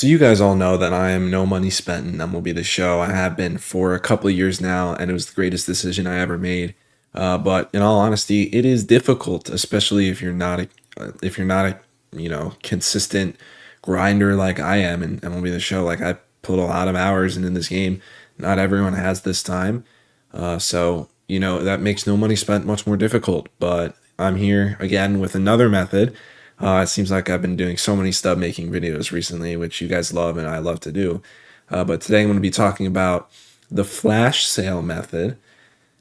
So you guys all know that I am no money spent in MLB The Show. I have been for a couple of years now, and it was the greatest decision I ever made. But in all honesty, it is difficult, especially if you're not a consistent grinder like I am in MLB The Show. Like I put a lot of hours into this game. Not everyone has this time, so that makes no money spent much more difficult. But I'm here again with another method. It seems like I've been doing so many stub making videos recently, which you guys love and I love to do. But today I'm going to be talking about the flash sale method,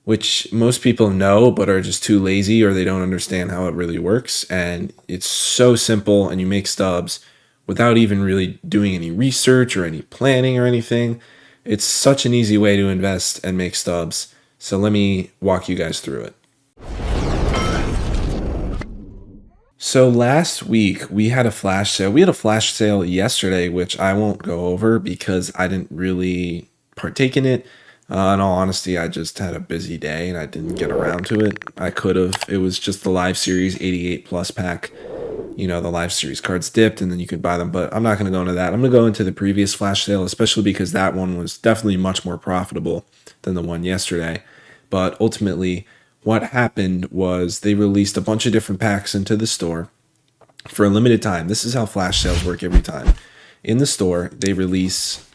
which most people know but are just too lazy or they don't understand how it really works. And it's so simple, and you make stubs without even really doing any research or any planning or anything. It's such an easy way to invest and make stubs. So let me walk you guys through it. So last week we had a flash sale. We had a flash sale yesterday, which I won't go over because I didn't really partake in it. In all honesty, I just had a busy day and I didn't get around to it. I could have. It was just the Live Series 88 plus pack. The Live Series cards dipped and then you could buy them, but I'm not going to go into that. I'm going to go into the previous flash sale, especially because that one was definitely much more profitable than the one yesterday. But ultimately, what happened was they released a bunch of different packs into the store for a limited time. This is how flash sales work every time. In the store, they release,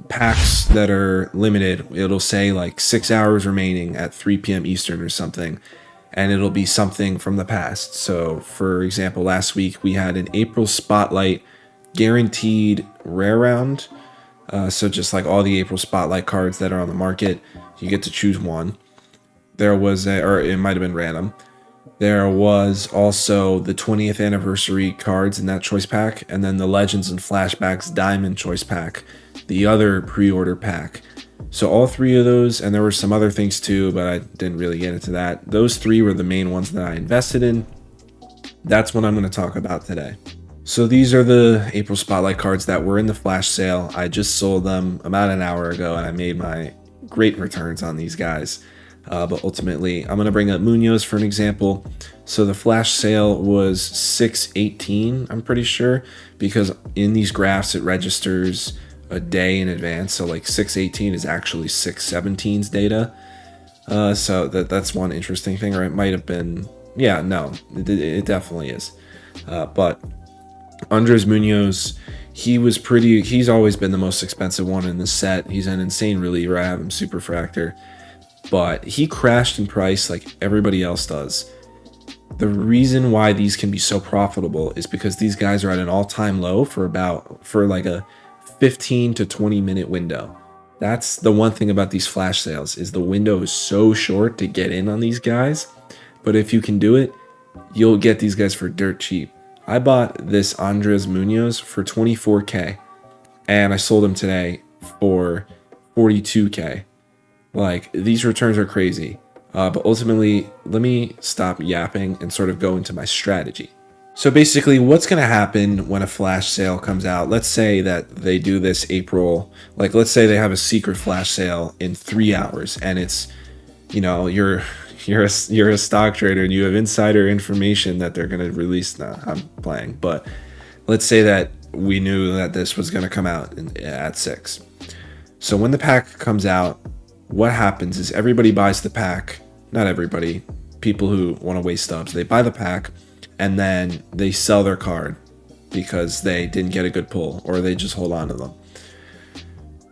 packs that are limited. It'll say like 6 hours remaining at 3 p.m. Eastern or something, and it'll be something from the past. So, for example, last week we had an April Spotlight guaranteed rare round. So just like all the April Spotlight cards that are on the market, you get to choose one. Or it might have been random. There was also the 20th anniversary cards in that choice pack, and then the Legends and Flashbacks Diamond choice pack, the other pre-order pack. So all three of those, and there were some other things too, but I didn't really get into that. Those three were the main ones that I invested in. That's what I'm going to talk about today. So these are the April Spotlight cards that were in the flash sale. I just sold them about an hour ago, and I made my great returns on these guys. But ultimately, I'm going to bring up Munoz for an example. So the flash sale was 6/18, I'm pretty sure, because in these graphs it registers a day in advance. So like 6/18 is actually 6/17's data. So that's one interesting thing, or it might have been, yeah, no, it definitely is. But Andres Munoz, he's always been the most expensive one in this set. He's an insane reliever. I have him super fractor. But he crashed in price like everybody else does. The reason why these can be so profitable is because these guys are at an all-time low for like a 15 to 20 minute window. That's the one thing about these flash sales, is the window is so short to get in on these guys. But if you can do it, you'll get these guys for dirt cheap. I bought this Andres Munoz for $24K, and I sold him today for $42K. Like, these returns are crazy. But ultimately, let me stop yapping and sort of go into my strategy. So basically, what's going to happen when a flash sale comes out? Let's say that they do this April, like let's say they have a secret flash sale in 3 hours, and it's, you're a stock trader and you have insider information that they're going to release. Nah, I'm playing, but let's say that we knew that this was going to come out at 6. So when the pack comes out, what happens is everybody buys the pack. Not everybody. People who want to waste stubs, they buy the pack and then they sell their card because they didn't get a good pull, or they just hold on to them.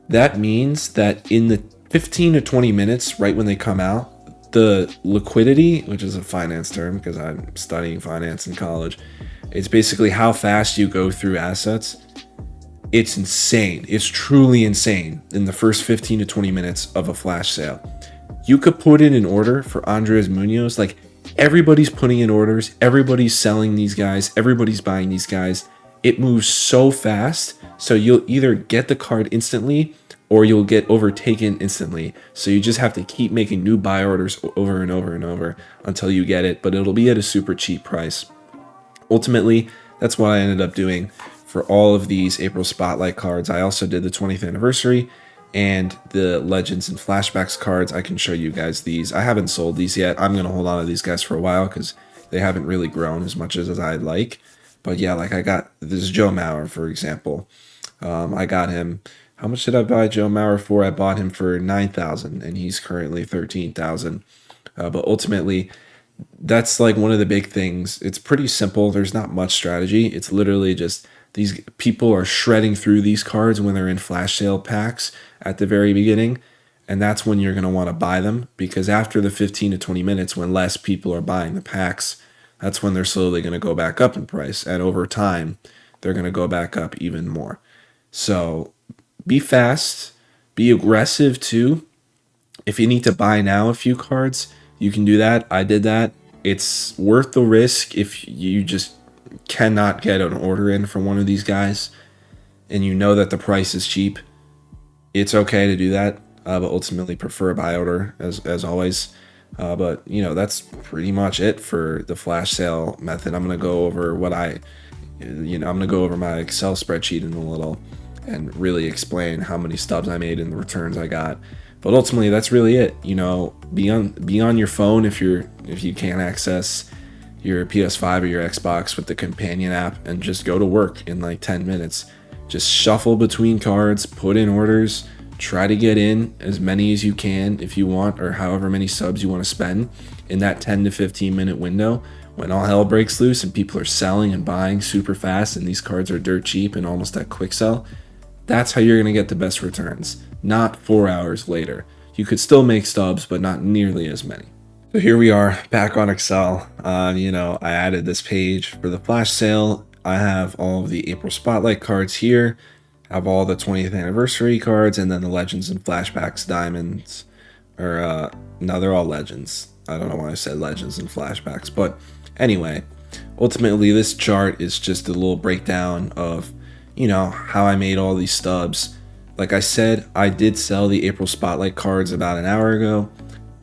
That means that in the 15 to 20 minutes right when they come out, the liquidity, which is a finance term because I'm studying finance in college, it's basically how fast you go through assets. It's insane. It's truly insane in the first 15 to 20 minutes of a flash sale. You could put in an order for Andres Munoz. Like, everybody's putting in orders. Everybody's selling these guys. Everybody's buying these guys. It moves so fast. So you'll either get the card instantly or you'll get overtaken instantly. So you just have to keep making new buy orders over and over and over until you get it. But it'll be at a super cheap price. Ultimately, that's what I ended up doing for all of these April Spotlight cards. I also did the 20th anniversary and the Legends and Flashbacks cards. I can show you guys these. I haven't sold these yet. I'm going to hold on to these guys for a while because they haven't really grown as much as I'd like. But yeah, like I got this Joe Mauer, for example. I got him. How much did I buy Joe Mauer for? I bought him for 9,000, and he's currently 13,000. But ultimately, that's like one of the big things. It's pretty simple. There's not much strategy. It's literally just these people are shredding through these cards when they're in flash sale packs at the very beginning. And that's when you're going to want to buy them, because after the 15 to 20 minutes, when less people are buying the packs, that's when they're slowly going to go back up in price. And over time, they're going to go back up even more. So be fast, be aggressive too. If you need to buy now a few cards, you can do that. I did that. It's worth the risk if you just cannot get an order in from one of these guys and you know that the price is cheap. It's okay to do that, but ultimately prefer a buy order as always. But you know, that's pretty much it for the flash sale method. I'm gonna go over I'm gonna go over my Excel spreadsheet in a little and really explain how many stubs I made and the returns I got. But ultimately, that's really it. You know, be on your phone if you can't access your PS5 or your Xbox with the companion app, and just go to work in like 10 minutes. Just shuffle between cards, put in orders, try to get in as many as you can if you want, or however many subs you want to spend in that 10 to 15 minute window when all hell breaks loose and people are selling and buying super fast and these cards are dirt cheap and almost at quick sell. That's how you're going to get the best returns, not 4 hours later. You could still make stubs, but not nearly as many. So here we are back on Excel. I added this page for the flash sale. I have all of the April Spotlight cards here. I have all the 20th anniversary cards, and then the Legends and Flashbacks Diamonds. No, they're all Legends. I don't know why I said Legends and Flashbacks. But anyway, ultimately this chart is just a little breakdown of how I made all these stubs. Like I said, I did sell the April Spotlight cards about an hour ago,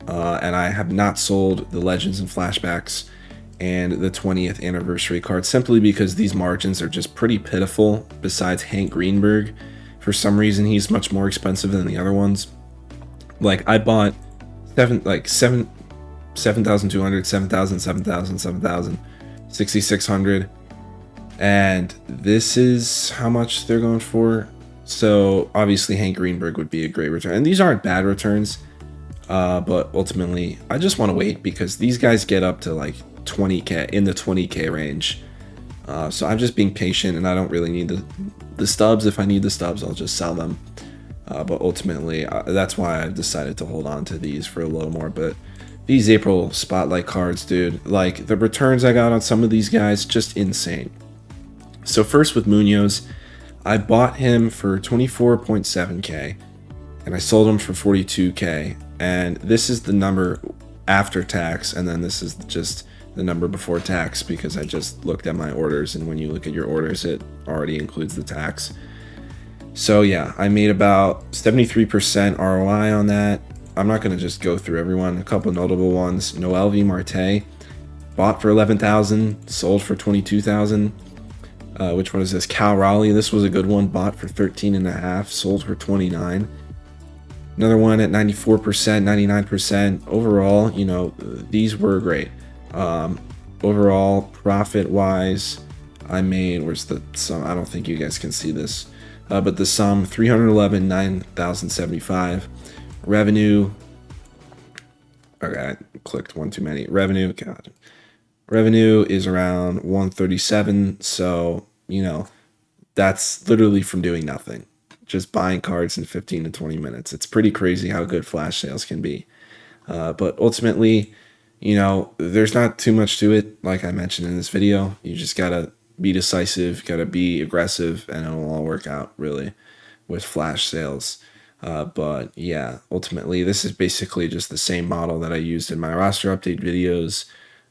and I have not sold the Legends and Flashbacks and the 20th anniversary card simply because these margins are just pretty pitiful. Besides Hank Greenberg, for some reason he's much more expensive than the other ones. Like I bought 7,200, 7,000, 7,000, 7,000, 6,600. And this is how much they're going for. So obviously Hank Greenberg would be a great return. And these aren't bad returns. But ultimately, I just want to wait because these guys get up to like 20K, in the 20K range. So I'm just being patient, and I don't really need the stubs. If I need the stubs, I'll just sell them. But ultimately, that's why I've decided to hold on to these for a little more. But these April Spotlight cards, dude, like the returns I got on some of these guys, just insane. So first with Munoz, I bought him for 24.7K and I sold him for 42K. And this is the number after tax, and then this is just the number before tax because I just looked at my orders, and when you look at your orders, it already includes the tax. So yeah, I made about 73% ROI on that. I'm not going to just go through everyone. A couple notable ones. Noel V. Marte, bought for 11,000, sold for 22,000. Which one is this? Cal Raleigh. This was a good one. Bought for 13.5, sold for 29. Another one at 94%, 99%. Overall, these were great. Overall, profit-wise, I made, where's the sum? I don't think you guys can see this. But the sum, 311, 9,075. Revenue, okay, I clicked one too many. Revenue, God. Revenue is around 137, so, that's literally from doing nothing. Just buying cards in 15 to 20 minutes. It's pretty crazy how good flash sales can be. But ultimately, there's not too much to it. Like I mentioned in this video, you just gotta be decisive, gotta be aggressive, and it'll all work out really with flash sales. But yeah, ultimately, this is basically just the same model that I used in my roster update videos.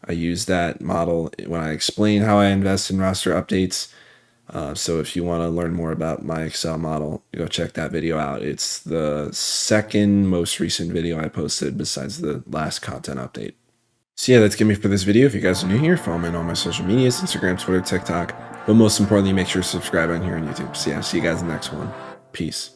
I use that model when I explain how I invest in roster updates. So if you want to learn more about my Excel model, go check that video out. It's the second most recent video I posted besides the last content update. So yeah, that's gonna be for this video. If you guys are new here, follow me on all my social medias, Instagram, Twitter, TikTok. But most importantly, make sure to subscribe on here on YouTube. So yeah, see you guys in the next one. Peace.